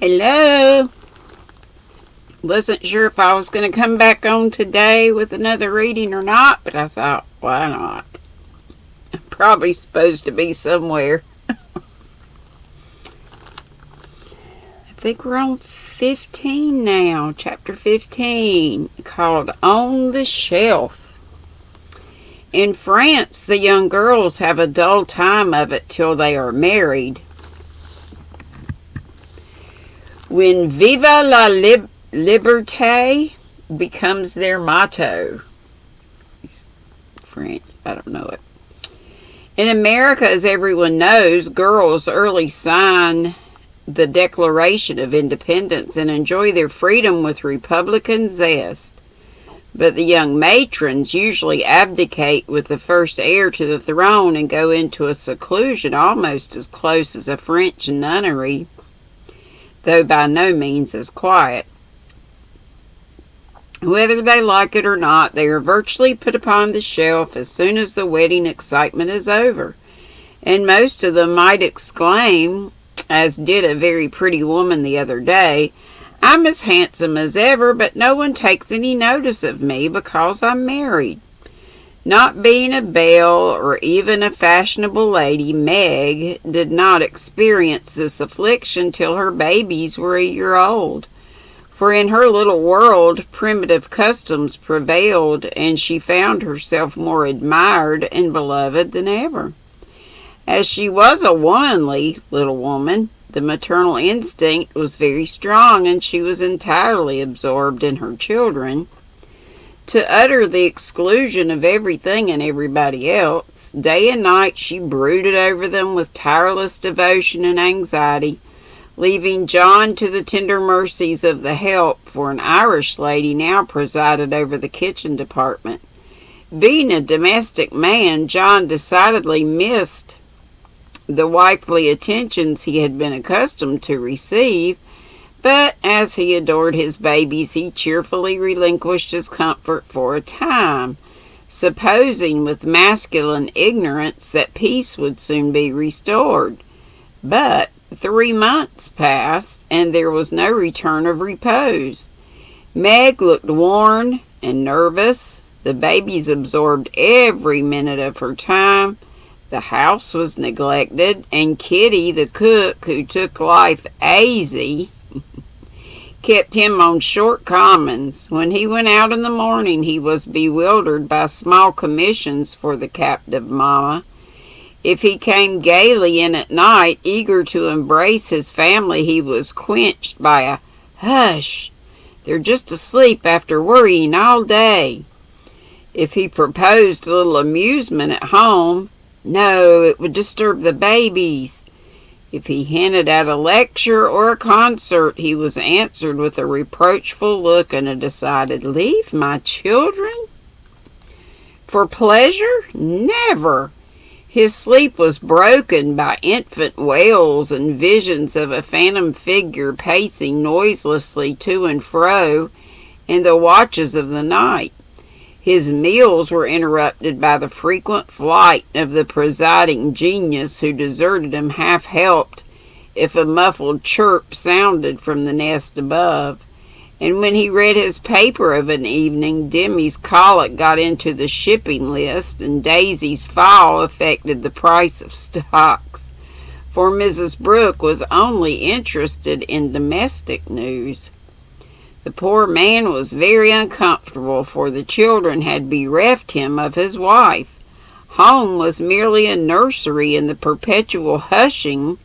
Hello. Wasn't sure if I was going to come back on today with another reading or not, but I thought, why not? I'm probably supposed to be somewhere. I think we're on 15 now, chapter 15, called On the Shelf. In France, the young girls have a dull time of it till they are married. When Viva la Liberté becomes their motto. French, I don't know it. In America, as everyone knows, girls early sign the Declaration of Independence and enjoy their freedom with Republican zest. But the young matrons usually abdicate with the first heir to the throne and go into a seclusion almost as close as a French nunnery, though by no means as quiet. Whether they like it or not, they are virtually put upon the shelf as soon as the wedding excitement is over, and most of them might exclaim, as did a very pretty woman the other day, "I'm as handsome as ever, but no one takes any notice of me because I'm married." Not being a belle or even a fashionable lady, Meg did not experience this affliction till her babies were a year old. For in her little world, primitive customs prevailed, and she found herself more admired and beloved than ever. As she was a womanly little woman, the maternal instinct was very strong, and she was entirely absorbed in her children. To utter the exclusion of everything and everybody else, day and night she brooded over them with tireless devotion and anxiety, leaving John to the tender mercies of the help, for an Irish lady now presided over the kitchen department. Being a domestic man, John decidedly missed the wifely attentions he had been accustomed to receive, but as he adored his babies, he cheerfully relinquished his comfort for a time, supposing with masculine ignorance that peace would soon be restored. But 3 months passed, and there was no return of repose. Meg looked worn and nervous. The babies absorbed every minute of her time. The house was neglected, and Kitty, the cook, who took life easy, kept him on short commons. When he went out in the morning, he was bewildered by small commissions for the captive mama. If he came gaily in at night, eager to embrace his family, he was quenched by a "Hush! They're just asleep after worrying all day." If he proposed a little amusement at home, "No, it would disturb the babies." If he hinted at a lecture or a concert, he was answered with a reproachful look and a decided, "Leave my children? For pleasure? Never!" His sleep was broken by infant wails and visions of a phantom figure pacing noiselessly to and fro in the watches of the night. His meals were interrupted by the frequent flight of the presiding genius, who deserted him half-helped if a muffled chirp sounded from the nest above. And when he read his paper of an evening, Demi's colic got into the shipping list, and Daisy's fall affected the price of stocks, for Mrs. Brooke was only interested in domestic news. The poor man was very uncomfortable, for the children had bereft him of his wife. Home was merely a nursery, and the perpetual hushing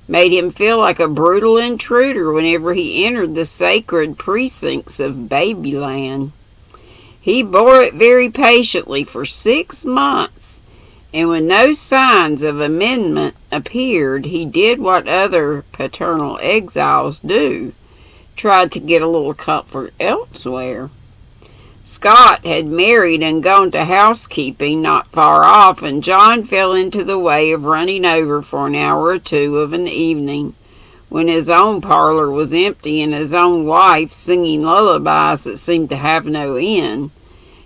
made him feel like a brutal intruder whenever he entered the sacred precincts of Babyland. He bore it very patiently for 6 months, and when no signs of amendment appeared, he did what other paternal exiles do: tried to get a little comfort elsewhere. Scott had married and gone to housekeeping not far off, and John fell into the way of running over for an hour or two of an evening, when his own parlor was empty and his own wife singing lullabies that seemed to have no end.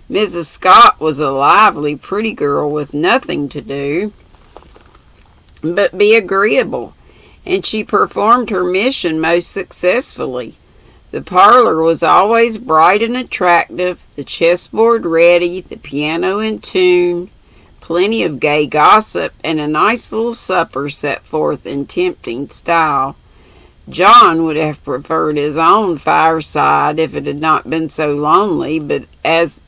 Mrs. Scott was a lively, pretty girl with nothing to do but be agreeable, and she performed her mission most successfully. The parlor was always bright and attractive, the chessboard ready, the piano in tune, plenty of gay gossip, and a nice little supper set forth in tempting style. John would have preferred his own fireside if it had not been so lonely, but as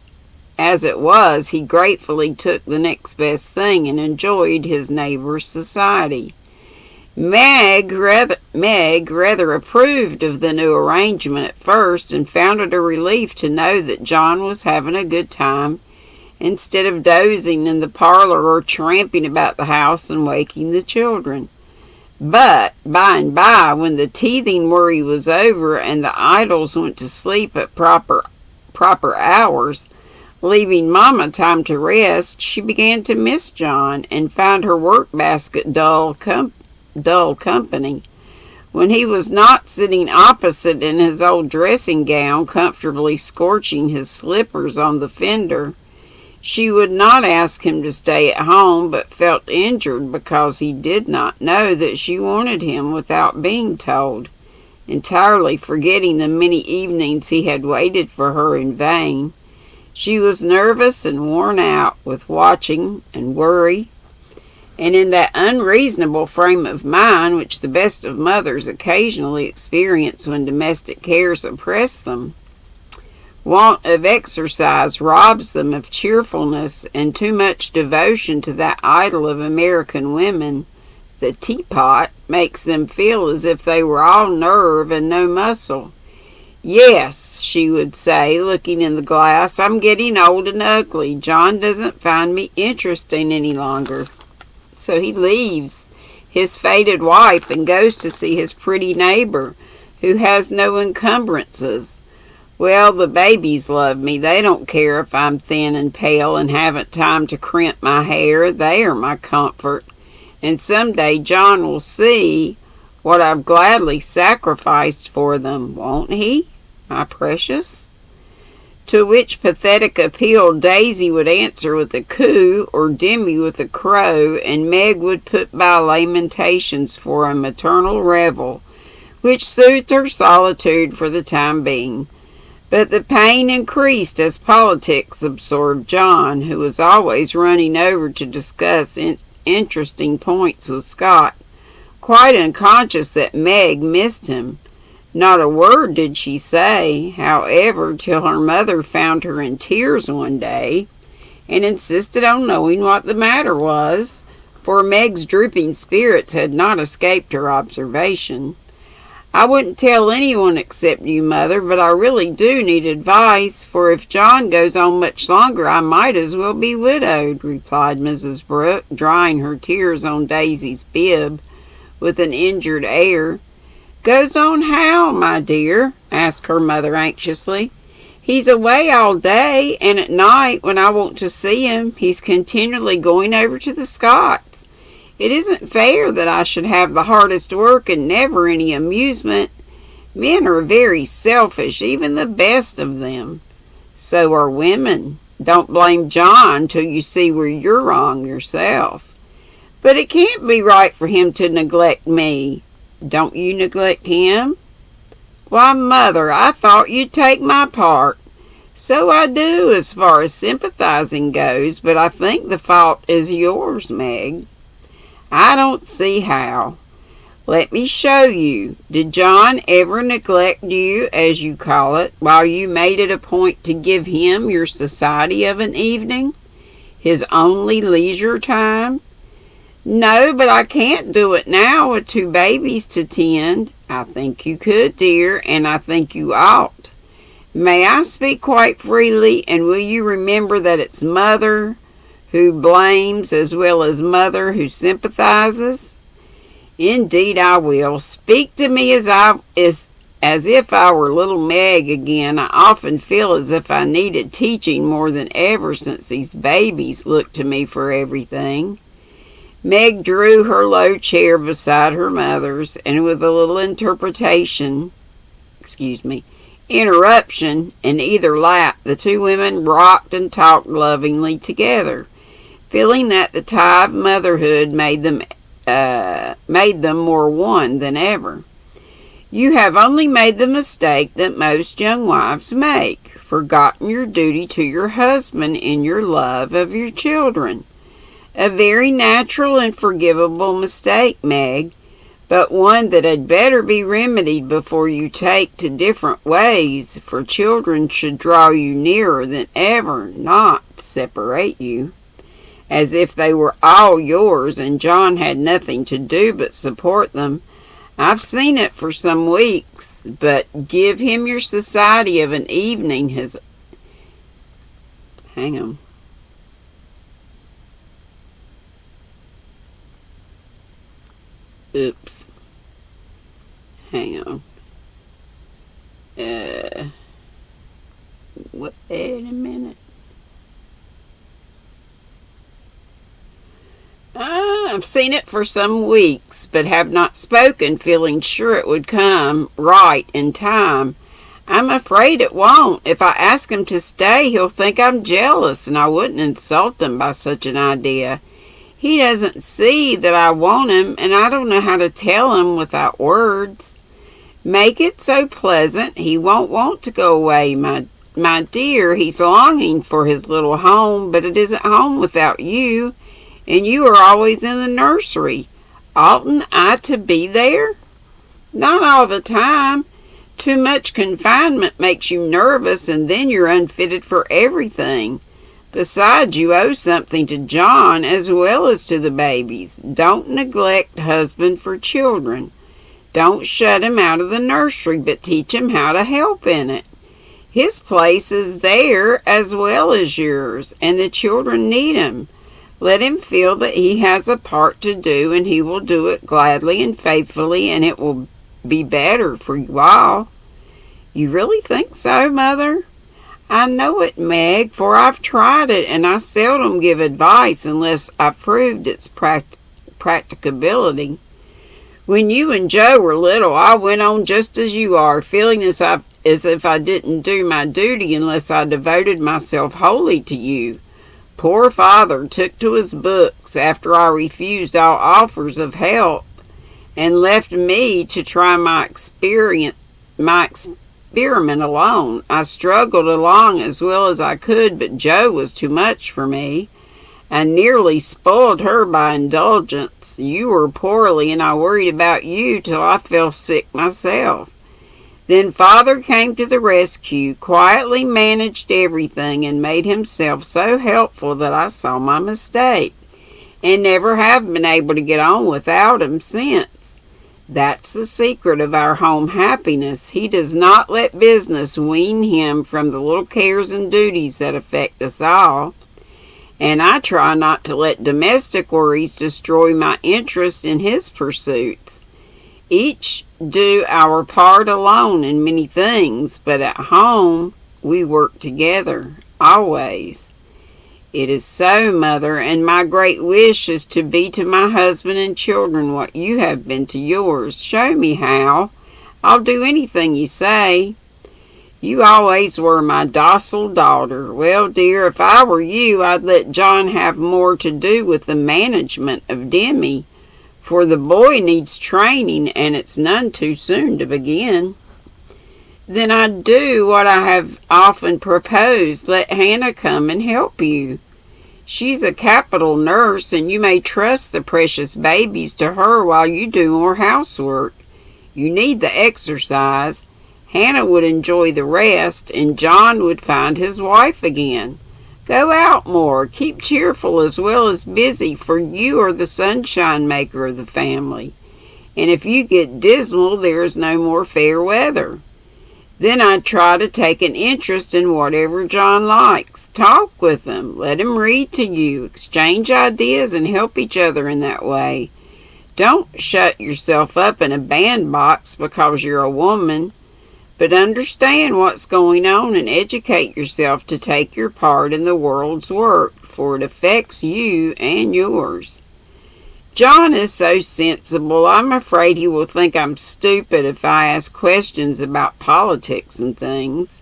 it was, he gratefully took the next best thing and enjoyed his neighbor's society. Meg rather approved of the new arrangement at first and found it a relief to know that John was having a good time instead of dozing in the parlor or tramping about the house and waking the children. But by and by, when the teething worry was over and the idols went to sleep at proper hours, leaving Mama time to rest, she began to miss John and found her work basket dull company. When he was not sitting opposite in his old dressing gown, comfortably scorching his slippers on the fender, she would not ask him to stay at home, but felt injured because he did not know that she wanted him without being told, entirely forgetting the many evenings he had waited for her in vain. She was nervous and worn out with watching and worry, and in that unreasonable frame of mind which the best of mothers occasionally experience when domestic cares oppress them. Want of exercise robs them of cheerfulness, and too much devotion to that idol of American women, the teapot, makes them feel as if they were all nerve and no muscle. "Yes," she would say, looking in the glass, "I'm getting old and ugly. John doesn't find me interesting any longer." So he leaves his fated wife and goes to see his pretty neighbor, who has no encumbrances. Well, the babies love me. They don't care if I'm thin and pale and haven't time to crimp my hair. They are my comfort. And someday John will see what I've gladly sacrificed for them, won't he, my precious? To which pathetic appeal Daisy would answer with a coo or Demi with a crow, and Meg would put by lamentations for a maternal revel, which soothed her solitude for the time being. But the pain increased as politics absorbed John, who was always running over to discuss interesting points with Scott, quite unconscious that Meg missed him. Not a word did she say, however, till her mother found her in tears one day and insisted on knowing what the matter was, for Meg's drooping spirits had not escaped her observation. "I wouldn't tell anyone except you, Mother, but I really do need advice, for if John goes on much longer I might as well be widowed," replied Mrs. Brooke, drying her tears on Daisy's bib with an injured air. "Goes on how, my dear?" asked her mother anxiously. "He's away all day, and at night, when I want to see him, he's continually going over to the Scotts. It isn't fair that I should have the hardest work and never any amusement. Men are very selfish, even the best of them." "So are women. Don't blame John till you see where you're wrong yourself." "But it can't be right for him to neglect me." "Don't you neglect him?" "Why, Mother, I thought you'd take my part." "So I do, as far as sympathizing goes, but I think the fault is yours, Meg." "I don't see how." "Let me show you. Did John ever neglect you, as you call it, while you made it a point to give him your society of an evening? His only leisure time?" "No, but I can't do it now with 2 babies to tend." "I think you could, dear, and I think you ought. May I speak quite freely, and will you remember that it's Mother who blames as well as Mother who sympathizes?" "Indeed I will. Speak to me as if I were little Meg again. I often feel as if I needed teaching more than ever since these babies look to me for everything." Meg drew her low chair beside her mother's, and with a little interruption in either lap, the 2 women rocked and talked lovingly together, feeling that the tie of motherhood made them made them more one than ever. You have only made the mistake that most young wives make, forgotten your duty to your husband in your love of your children. A very natural and forgivable mistake, Meg, but one that had better be remedied before you take to different ways, for children should draw you nearer than ever, not separate you. As if they were all yours and John had nothing to do but support them. I've seen it for some weeks, but give him your society of an evening has... Hang on. Oops. Hang on. Wait a minute. I've seen it for some weeks, but have not spoken, feeling sure it would come right in time. I'm afraid it won't. If I ask him to stay, he'll think I'm jealous, and I wouldn't insult him by such an idea. He doesn't see that I want him, and I don't know how to tell him without words. Make it so pleasant he won't want to go away, my dear. He's longing for his little home, but it isn't home without you. And you are always in the nursery. Oughtn't I to be there? Not all the time. Too much confinement makes you nervous, and then you're unfitted for everything. Besides, you owe something to John as well as to the babies. Don't neglect husband for children. Don't shut him out of the nursery, but teach him how to help in it. His place is there as well as yours, and the children need him. Let him feel that he has a part to do, and he will do it gladly and faithfully, and it will be better for you all. You really think so, Mother? I know it, Meg, for I've tried it, and I seldom give advice unless I've proved its practicability. When you and Joe were little, I went on just as you are, feeling as if I didn't do my duty unless I devoted myself wholly to you. Poor father took to his books after I refused all offers of help, and left me to try my experiment alone. I struggled along as well as I could, but Joe was too much for me. I nearly spoiled her by indulgence. You were poorly, and I worried about you till I fell sick myself. Then Father came to the rescue, quietly managed everything, and made himself so helpful that I saw my mistake, and never have been able to get on without him since. That's the secret of our home happiness. He does not let business wean him from the little cares and duties that affect us all. And I try not to let domestic worries destroy my interest in his pursuits. Each do our part alone in many things, but at home we work together, always. It is so, Mother, and my great wish is to be to my husband and children what you have been to yours. Show me how. I'll do anything you say. You always were my docile daughter. Well, dear, if I were you, I'd let John have more to do with the management of Demi, for the boy needs training, and it's none too soon to begin. Then I'd do what I have often proposed. Let Hannah come and help you. She's a capital nurse, and you may trust the precious babies to her while you do more housework. You need the exercise. Hannah would enjoy the rest, and John would find his wife again. Go out more. Keep cheerful as well as busy, for you are the sunshine maker of the family. And if you get dismal, there is no more fair weather. Then I'd try to take an interest in whatever John likes. Talk with him. Let him read to you. Exchange ideas and help each other in that way. Don't shut yourself up in a bandbox because you're a woman, but understand what's going on and educate yourself to take your part in the world's work, for it affects you and yours. John is so sensible, I'm afraid he will think I'm stupid if I ask questions about politics and things.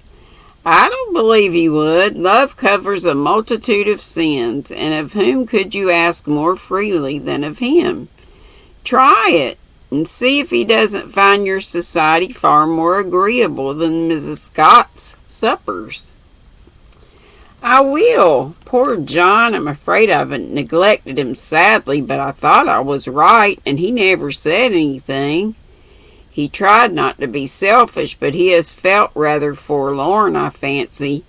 I don't believe he would. Love covers a multitude of sins, and of whom could you ask more freely than of him? Try it, and see if he doesn't find your society far more agreeable than Mrs. Scott's suppers." "I will. Poor John, I'm afraid I've neglected him sadly, but I thought I was right, and he never said anything. He tried not to be selfish, but he has felt rather forlorn, I fancy.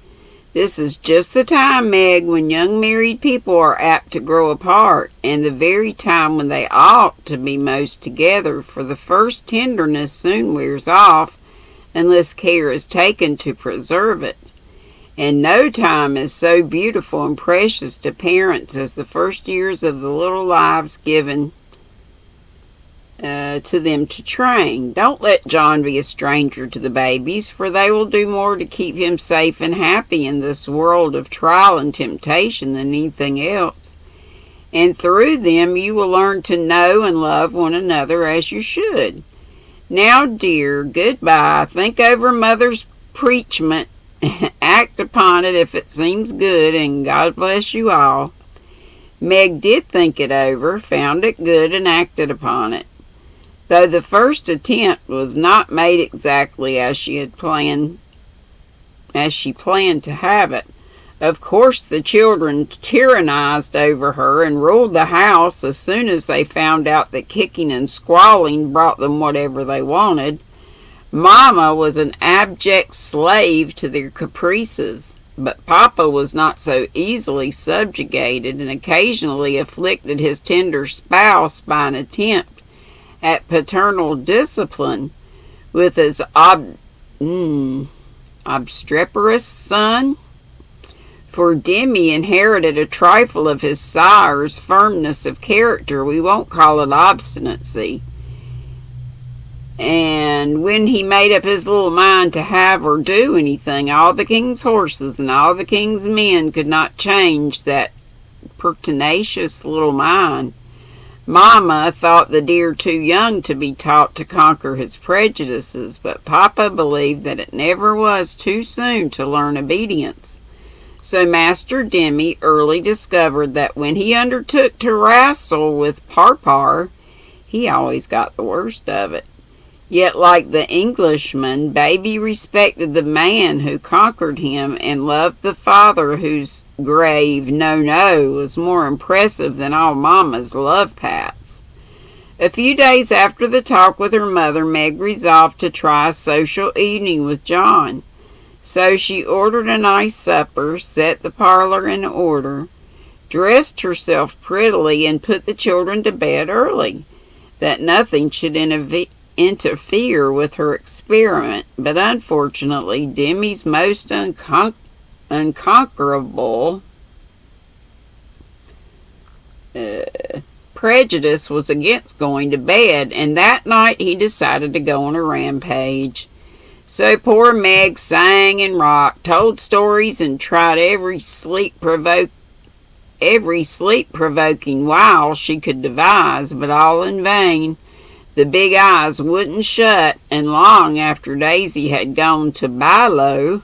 This is just the time, Meg, when young married people are apt to grow apart, and the very time when they ought to be most together, for the first tenderness soon wears off, unless care is taken to preserve it. And no time is so beautiful and precious to parents as the first years of the little lives given to them to train. Don't let John be a stranger to the babies, for they will do more to keep him safe and happy in this world of trial and temptation than anything else. And through them you will learn to know and love one another as you should. Now, dear, goodbye. Think over Mother's preachment. Act upon it if it seems good, and God bless you all." Meg did think it over, found it good, and acted upon it, though the first attempt was not made exactly as she planned to have it. Of course, the children tyrannized over her and ruled the house as soon as they found out that kicking and squalling brought them whatever they wanted. Mama was an abject slave to their caprices, but Papa was not so easily subjugated, and occasionally afflicted his tender spouse by an attempt at paternal discipline with his obstreperous son. For Demi inherited a trifle of his sire's firmness of character. We won't call it obstinacy. And when he made up his little mind to have or do anything, all the king's horses and all the king's men could not change that pertinacious little mind. Mama thought the dear too young to be taught to conquer his prejudices, but Papa believed that it never was too soon to learn obedience. So Master Demi early discovered that when he undertook to wrestle with Parpar, he always got the worst of it. Yet, like the Englishman, Baby respected the man who conquered him and loved the father whose grave no was more impressive than all Mama's love pats. A few days after the talk with her mother, Meg resolved to try a social evening with John. So she ordered a nice supper, set the parlor in order, dressed herself prettily, and put the children to bed early, that nothing should interfere with her experiment. But unfortunately, Demi's most unconquerable prejudice was against going to bed, and that night he decided to go on a rampage. So poor Meg sang and rocked, told stories, and tried every sleep-provoking wile she could devise, but all in vain. The big eyes wouldn't shut, and long after Daisy had gone to Bilo,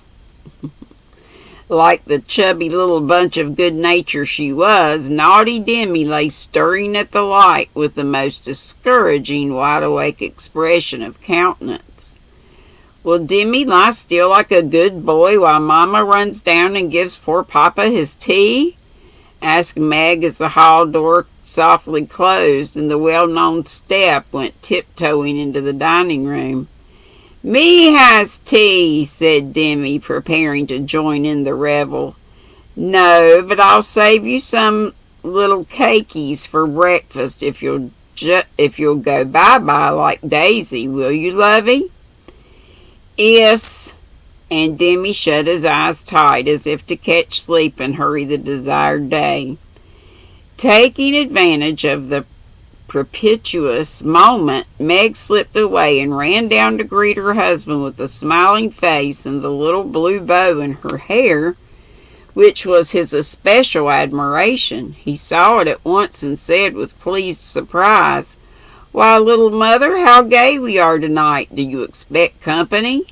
like the chubby little bunch of good nature she was, naughty Demi lay stirring at the light with the most discouraging wide-awake expression of countenance. "Will Demi lie still like a good boy while Mama runs down and gives poor Papa his tea?" asked Meg as the hall door softly closed and the well-known step went tiptoeing into the dining room. "Me has tea," said Demi, preparing to join in the revel. "No, but I'll save you some little cakeys for breakfast if you'll go bye-bye like Daisy. Will you, lovey?" "Yes." And Demi shut his eyes tight as if to catch sleep and hurry the desired day. Taking advantage of the propitious moment, Meg slipped away and ran down to greet her husband with a smiling face and the little blue bow in her hair, which was his especial admiration. He saw it at once and said with pleased surprise, "Why, little mother, how gay we are tonight. Do you expect company?"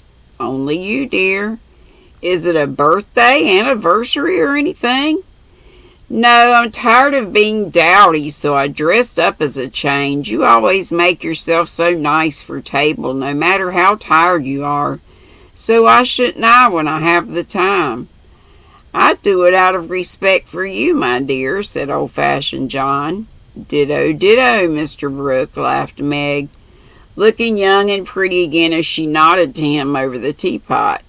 "Only you, dear." "Is it a birthday, anniversary, or anything?" No, I'm tired of being dowdy, so I dressed up as a change. You always make yourself so nice for table, no matter how tired you are. So why shouldn't I when I have the time? I do it out of respect for you, my dear, said old-fashioned John. Ditto, ditto, Mr. Brooke, laughed Meg, looking young and pretty again as she nodded to him over the teapot.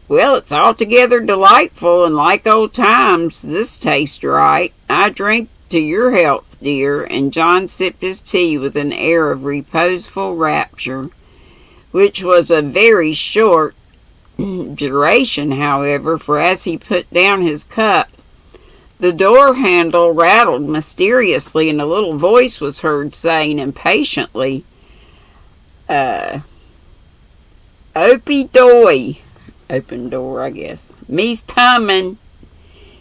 Well, it's altogether delightful, and like old times, this tastes right. I drink to your health, dear, and John sipped his tea with an air of reposeful rapture, which was a very short duration, however, for as he put down his cup, the door handle rattled mysteriously, and a little voice was heard saying impatiently, Opie doy. Open door, I guess. Me's tummin'.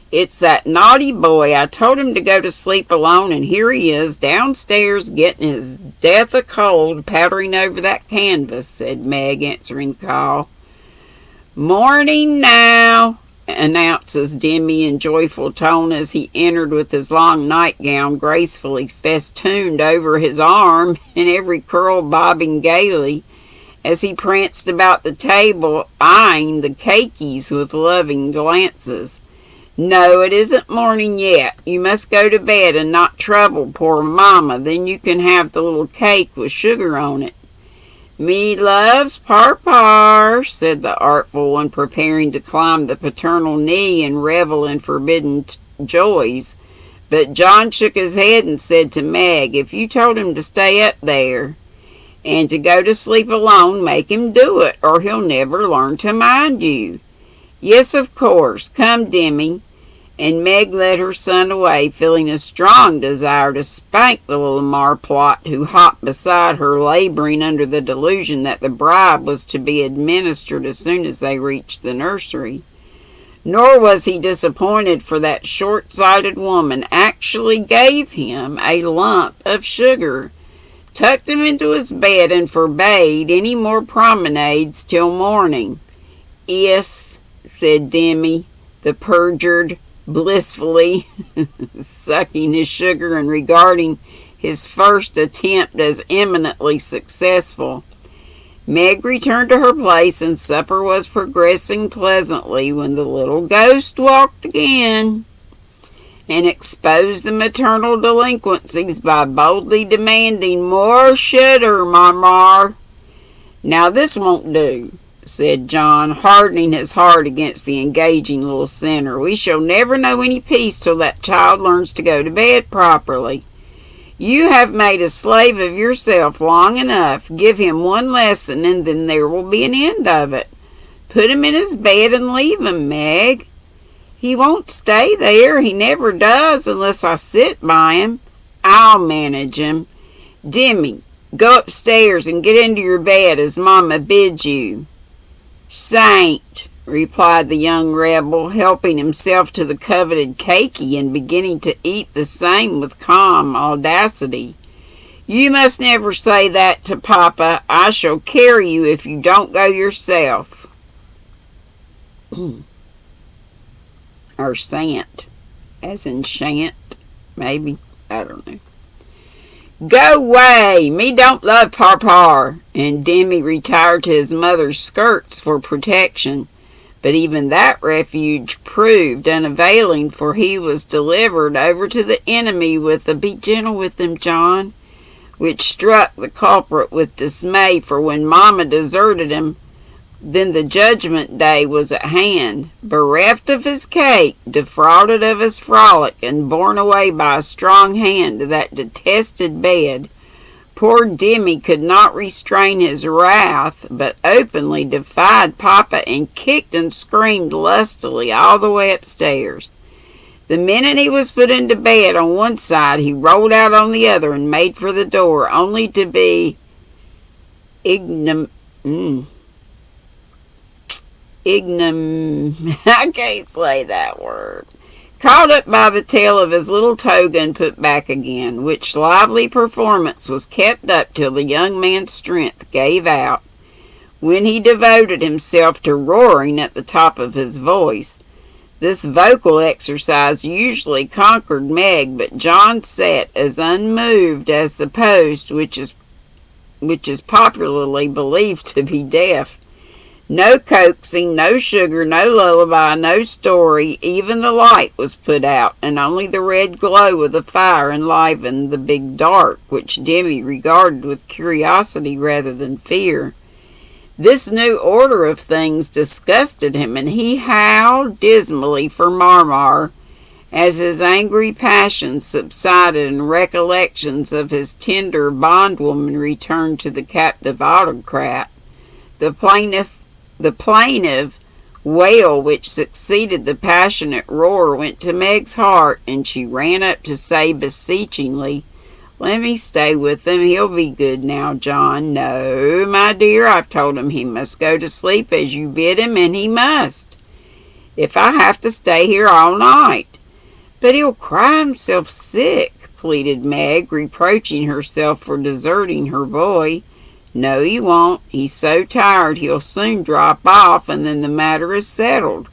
It's that naughty boy. I told him to go to sleep alone, and here he is, downstairs, getting his death of cold, powdering over that canvas, said Meg, answering the call. Morning now, announces Demi in joyful tone as he entered with his long nightgown gracefully festooned over his arm and every curl bobbing gaily as he pranced about the table, eyeing the cakeys with loving glances. No, it isn't morning yet. You must go to bed and not trouble poor Mama. Then you can have the little cake with sugar on it. Me loves Parpar, said the artful one, preparing to climb the paternal knee and revel in forbidden joys. But John shook his head and said to Meg, if you told him to stay up there and to go to sleep alone, make him do it, or he'll never learn to mind you. Yes, of course. Come, Demi. And Meg led her son away, feeling a strong desire to spank the little marplot who hopped beside her, laboring under the delusion that the bribe was to be administered as soon as they reached the nursery. Nor was he disappointed, for that short-sighted woman actually gave him a lump of sugar, tucked him into his bed, and forbade any more promenades till morning. Yes, said Demi, the perjured, blissfully sucking his sugar and regarding his first attempt as eminently successful. Meg returned to her place, and supper was progressing pleasantly when the little ghost walked again and exposed the maternal delinquencies by boldly demanding more sugar, Mamar. Now this won't do, said John, hardening his heart against the engaging little sinner. We shall never know any peace till that child learns to go to bed properly. You have made a slave of yourself long enough. Give him one lesson, and then there will be an end of it. Put him in his bed and leave him, Meg. He won't stay there. He never does unless I sit by him. I'll manage him. Demi, go upstairs and get into your bed as Mama bids you. Saint, replied the young rebel, helping himself to the coveted cakey and beginning to eat the same with calm audacity. You must never say that to Papa. I shall carry you if you don't go yourself. Or sant, as in shan't, maybe. I don't know. Go away! Me don't love Parpar. And Demi retired to his mother's skirts for protection. But even that refuge proved unavailing, for he was delivered over to the enemy with a "Be gentle with them, John," which struck the culprit with dismay, for when Mama deserted him, then the judgment day was at hand. Bereft of his cake, defrauded of his frolic, and borne away by a strong hand to that detested bed, poor Demi could not restrain his wrath, but openly defied Papa and kicked and screamed lustily all the way upstairs. The minute he was put into bed on one side, he rolled out on the other and made for the door, only to be I can't say that word. Caught up by the tail of his little toga and put back again, which lively performance was kept up till the young man's strength gave out, when he devoted himself to roaring at the top of his voice. This vocal exercise usually conquered Meg, but John sat as unmoved as the post, which is popularly believed to be deaf. No coaxing, no sugar, no lullaby, no story. Even the light was put out, and only the red glow of the fire enlivened the big dark, which Demi regarded with curiosity rather than fear. This new order of things disgusted him, and he howled dismally for Marmar as his angry passions subsided and recollections of his tender bondwoman returned to the captive autocrat. The plaintive wail which succeeded the passionate roar went to Meg's heart, and she ran up to say beseechingly, "Let me stay with him. He'll be good now, John." "No, my dear, I've told him he must go to sleep as you bid him, and he must. If I have to stay here all night." "But he'll cry himself sick," pleaded Meg, reproaching herself for deserting her boy. "No, he won't. He's so tired he'll soon drop off, and then the matter is settled,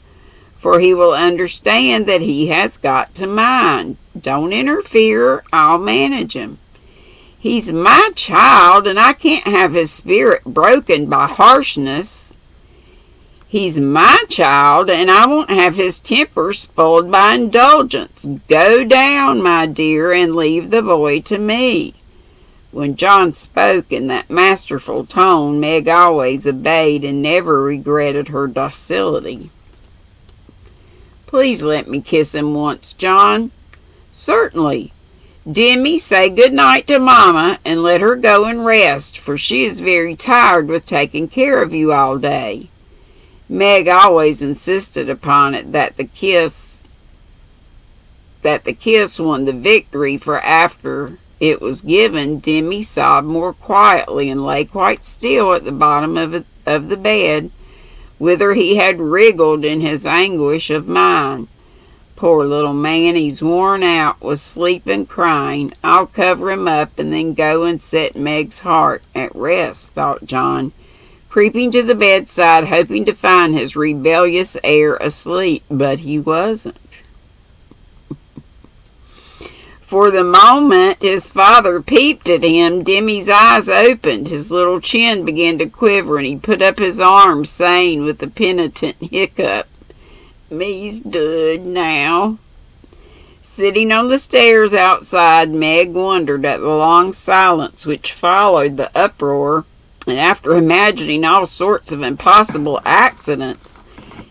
for he will understand that he has got to mind. Don't interfere. I'll manage him. He's my child, and I can't have his spirit broken by harshness. He's my child, and I won't have his temper spoiled by indulgence. Go down, my dear, and leave the boy to me." When John spoke in that masterful tone, Meg always obeyed and never regretted her docility. "Please let me kiss him once, John." "Certainly. Demi, say good night to Mama, and let her go and rest, for she is very tired with taking care of you all day." Meg always insisted upon it that the kiss won the victory, for after it was given, Demi sobbed more quietly and lay quite still at the bottom of the bed, whither he had wriggled in his anguish of mind. "Poor little man, he's worn out with sleep and crying. I'll cover him up and then go and set Meg's heart at rest," thought John, creeping to the bedside, hoping to find his rebellious heir asleep, but he wasn't. For the moment his father peeped at him, Demi's eyes opened, his little chin began to quiver, and he put up his arms, saying with a penitent hiccup, "Me's dead now." Sitting on the stairs outside, Meg wondered at the long silence which followed the uproar, and after imagining all sorts of impossible accidents,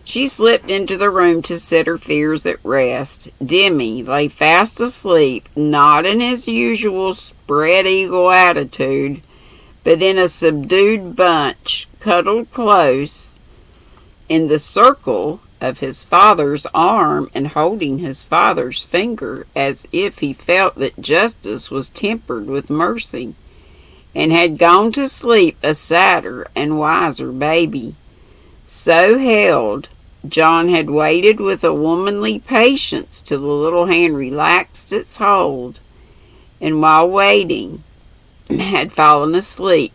she slipped into the room to set her fears at rest. Demi lay fast asleep, not in his usual spread-eagle attitude, but in a subdued bunch, cuddled close in the circle of his father's arm and holding his father's finger, as if he felt that justice was tempered with mercy, and had gone to sleep a sadder and wiser baby. So held, John had waited with a womanly patience till the little hand relaxed its hold, and while waiting, had fallen asleep,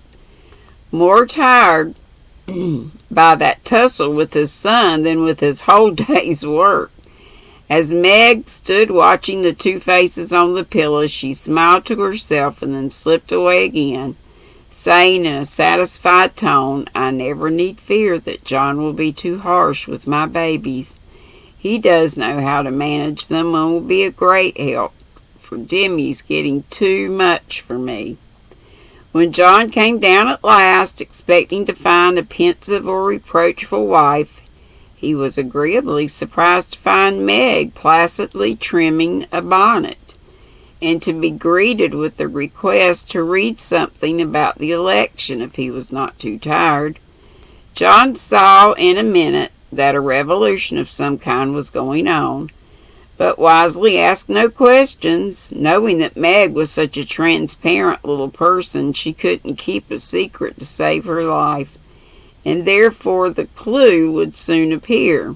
more tired by that tussle with his son than with his whole day's work. As Meg stood watching the two faces on the pillow, she smiled to herself and then slipped away again, saying in a satisfied tone, "I never need fear that John will be too harsh with my babies. He does know how to manage them and will be a great help, for Demi's getting too much for me." When John came down at last, expecting to find a pensive or reproachful wife, he was agreeably surprised to find Meg placidly trimming a bonnet, and to be greeted with the request to read something about the election if he was not too tired. John saw in a minute that a revolution of some kind was going on, but wisely asked no questions, knowing that Meg was such a transparent little person she couldn't keep a secret to save her life, and therefore the clue would soon appear.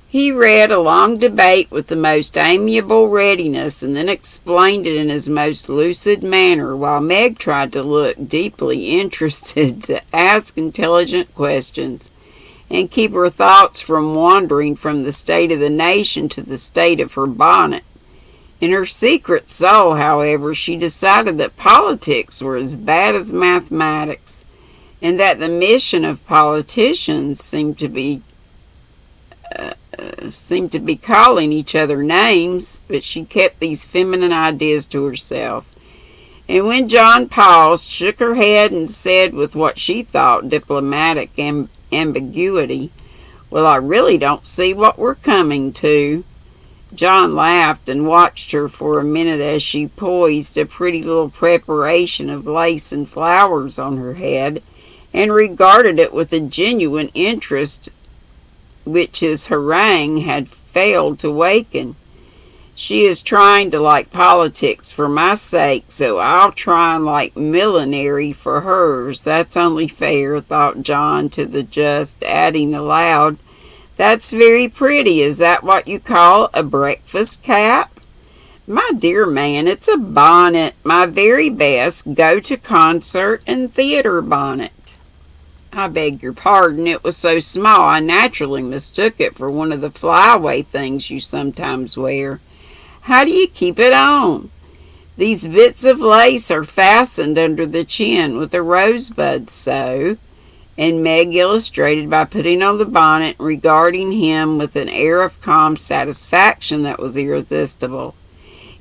He read a long debate with the most amiable readiness, and then explained it in his most lucid manner, while Meg tried to look deeply interested, to ask intelligent questions, and keep her thoughts from wandering from the state of the nation to the state of her bonnet. In her secret soul, however, she decided that politics were as bad as mathematics, and that the mission of politicians seemed to be calling each other names, but she kept these feminine ideas to herself. And when John paused, shook her head, and said with what she thought diplomatic ambiguity, "Well, I really don't see what we're coming to." John laughed and watched her for a minute as she poised a pretty little preparation of lace and flowers on her head, and regarded it with a genuine interest which his harangue had failed to waken. "She is trying to like politics for my sake, so I'll try and like millinery for hers. That's only fair," thought John to the just, adding aloud, "That's very pretty. Is that what you call a breakfast cap?" "My dear man, it's a bonnet, my very best go-to-concert and theater bonnet." "I beg your pardon, it was so small I naturally mistook it for one of the flyaway things you sometimes wear. How do you keep it on?" "These bits of lace are fastened under the chin with a rosebud, so," and Meg illustrated by putting on the bonnet and regarding him with an air of calm satisfaction that was irresistible.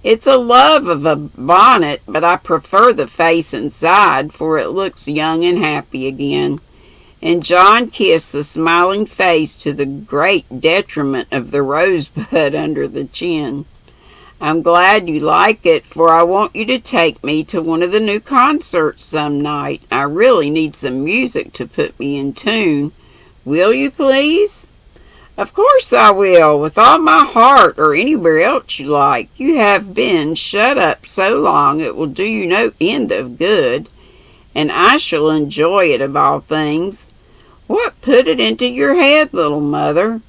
"It's a love of a bonnet, but I prefer the face inside, for it looks young and happy again." And John kissed the smiling face to the great detriment of the rosebud under the chin. "I'm glad you like it, for I want you to take me to one of the new concerts some night. I really need some music to put me in tune. Will you please?" "Of course I will, with all my heart, or anywhere else you like. You have been shut up so long it will do you no end of good, and I shall enjoy it of all things. What put it into your head, little mother?"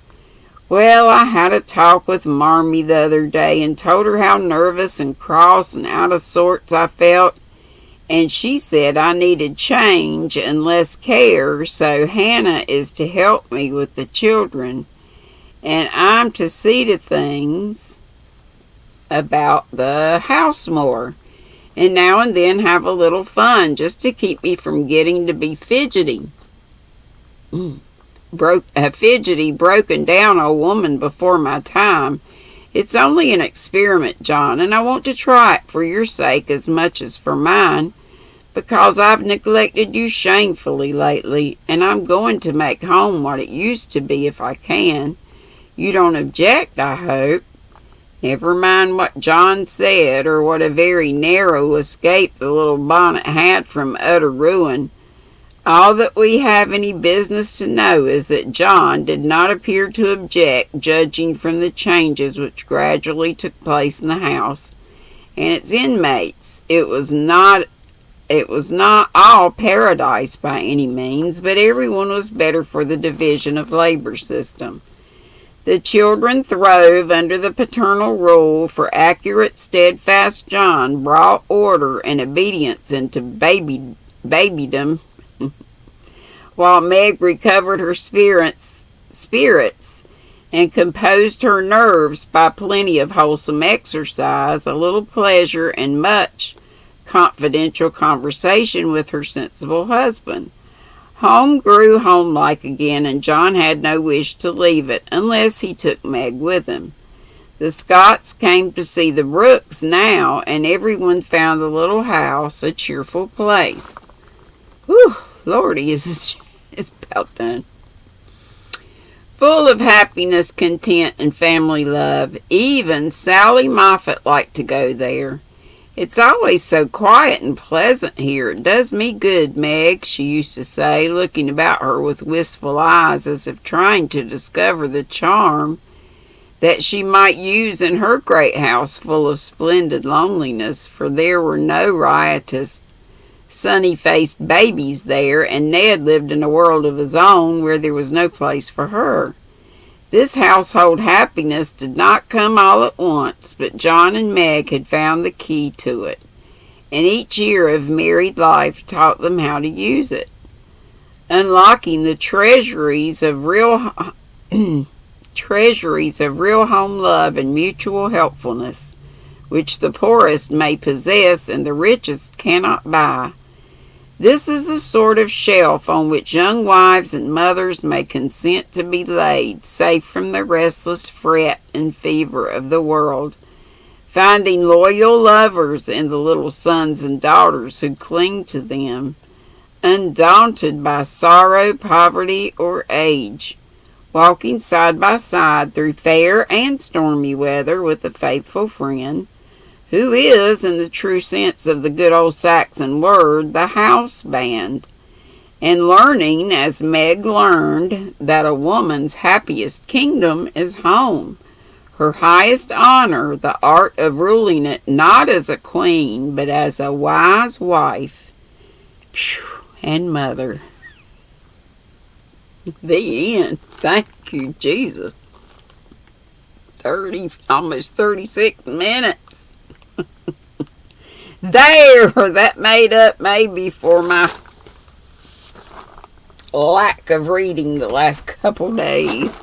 "Well, I had a talk with Marmee the other day and told her how nervous and cross and out of sorts I felt, and she said I needed change and less care, so Hannah is to help me with the children, and I'm to see to things about the house more, and now and then have a little fun just to keep me from getting to be fidgety. A fidgety, broken down old woman before my time. It's only an experiment, John, and I want to try it for your sake as much as for mine, because I've neglected you shamefully lately, and I'm going to make home what it used to be if I can. You don't object, I hope?" Never mind what John said, or what a very narrow escape the little bonnet had from utter ruin. All that we have any business to know is that John did not appear to object, judging from the changes which gradually took place in the house and its inmates. It was not all paradise by any means, but everyone was better for the division of labor system. The children throve under the paternal rule, for accurate, steadfast John brought order and obedience into babydom, while Meg recovered her spirits and composed her nerves by plenty of wholesome exercise, a little pleasure, and much confidential conversation with her sensible husband. Home grew homelike again, and John had no wish to leave it, unless he took Meg with him. The Scotts came to see the Brookes now, and everyone found the little house a cheerful place. Whew, Lordy, it's about done. Full of happiness, content, and family love. Even Sally Moffat liked to go there. "It's always so quiet and pleasant here. It does me good, Meg," she used to say, looking about her with wistful eyes, as if trying to discover the charm that she might use in her great house full of splendid loneliness, for there were no riotous, sunny-faced babies there, and Ned lived in a world of his own where there was no place for her. This household happiness did not come all at once, but John and Meg had found the key to it, and each year of married life taught them how to use it. unlocking the treasuries of real home love and mutual helpfulness, which the poorest may possess and the richest cannot buy. This is the sort of shelf on which young wives and mothers may consent to be laid, safe from the restless fret and fever of the world, finding loyal lovers in the little sons and daughters who cling to them, undaunted by sorrow, poverty, or age, walking side by side through fair and stormy weather with a faithful friend, who is, in the true sense of the good old Saxon word, the house band, and learning, as Meg learned, that a woman's happiest kingdom is home, her highest honor, the art of ruling it not as a queen, but as a wise wife and mother. The end. Thank you, Jesus. Almost 36 minutes. That made up maybe for my lack of reading the last couple days.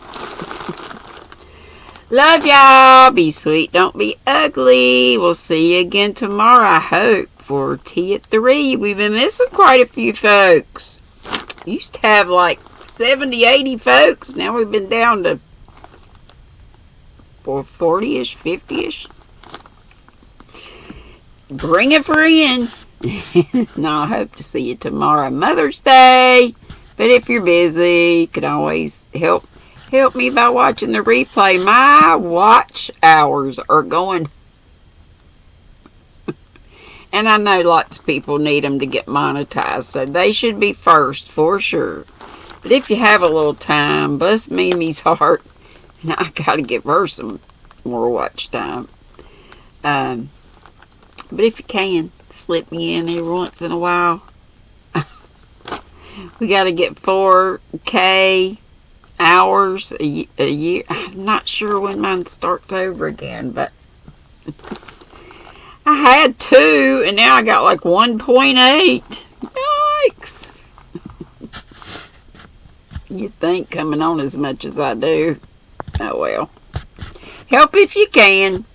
Love y'all. Be sweet, don't be ugly. We'll see you again tomorrow, I hope, for Tea at 3. We've been missing quite a few folks. Used to have like 70, 80 folks. Now we've been down to 40-ish, 50-ish. Bring a friend. No, I hope to see you tomorrow, Mother's Day. But if you're busy, you can always help me by watching the replay. My watch hours are going. And I know lots of people need them to get monetized, so they should be first for sure. But if you have a little time, bless Mimi's heart, and I gotta give her some more watch time. But if you can, slip me in every once in a while. We got to get 4K hours a year. I'm not sure when mine starts over again, but I had 2, and now I got like 1.8. Yikes. You'd think coming on as much as I do. Oh well. Help if you can.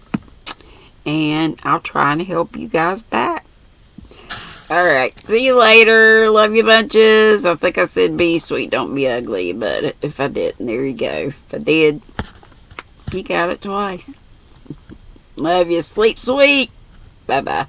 And I'll try and help you guys back. Alright, see you later. Love you bunches. I think I said be sweet, don't be ugly. But if I didn't, there you go. If I did, you got it twice. Love you. Sleep sweet. Bye-bye.